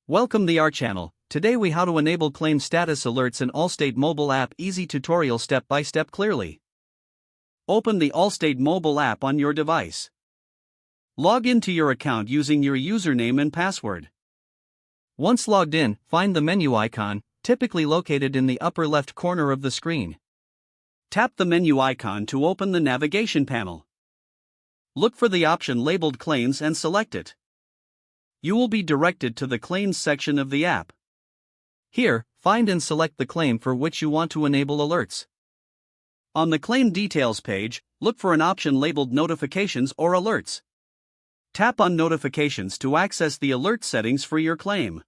Welcome to our channel. Today we how to enable claim status alerts in Allstate mobile app. Easy tutorial step by step clearly. Open the Allstate mobile app on your device. Log into your account using your username and password. Once logged in, find the menu icon, typically located in the upper left corner of the screen. Tap the menu icon to open the navigation panel. Look for the option labeled Claims and select it. You will be directed to the Claims section of the app. Here, find and select the claim for which you want to enable alerts. On the Claim Details page, look for an option labeled Notifications or Alerts. Tap on Notifications to access the alert settings for your claim.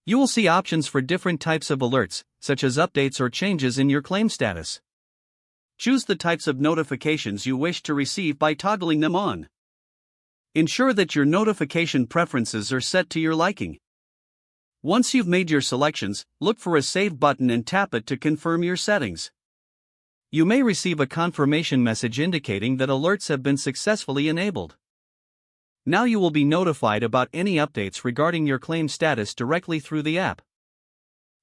You will see options for different types of alerts, such as updates or changes in your claim status. Choose the types of notifications you wish to receive by toggling them on. Ensure that your notification preferences are set to your liking. Once you've made your selections, look for a Save button and tap it to confirm your settings. You may receive a confirmation message indicating that alerts have been successfully enabled. Now you will be notified about any updates regarding your claim status directly through the app.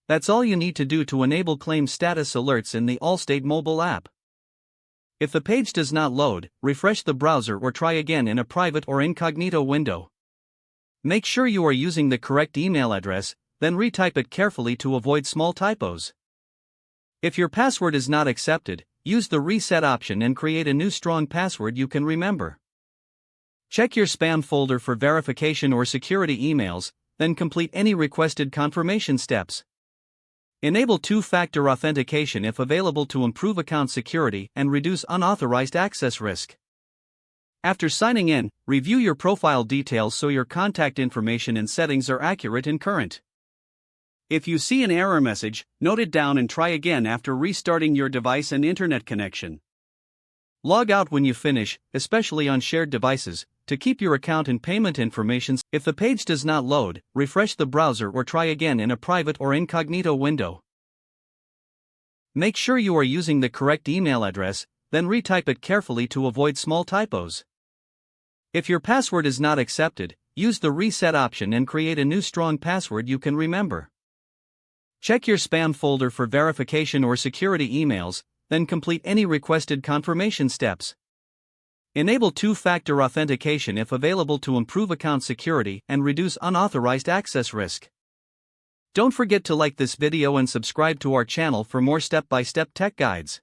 That's all you need to do to enable claim status alerts in the Allstate mobile app. If the page does not load, refresh the browser or try again in a private or incognito window. Make sure you are using the correct email address, then retype it carefully to avoid small typos. If your password is not accepted, use the reset option and create a new strong password you can remember. Check your spam folder for verification or security emails, then complete any requested confirmation steps. Enable two-factor authentication if available to improve account security and reduce unauthorized access risk. After signing in, review your profile details so your contact information and settings are accurate and current. If you see an error message, note it down and try again after restarting your device and internet connection. Log out when you finish, especially on shared devices, to keep your account and payment information. If the page does not load, refresh the browser or try again in a private or incognito window. Make sure you are using the correct email address, then retype it carefully to avoid small typos. If your password is not accepted, use the reset option and create a new strong password you can remember. Check your spam folder for verification or security emails, then complete any requested confirmation steps. Enable two-factor authentication if available to improve account security and reduce unauthorized access risk. Don't forget to like this video and subscribe to our channel for more step-by-step tech guides.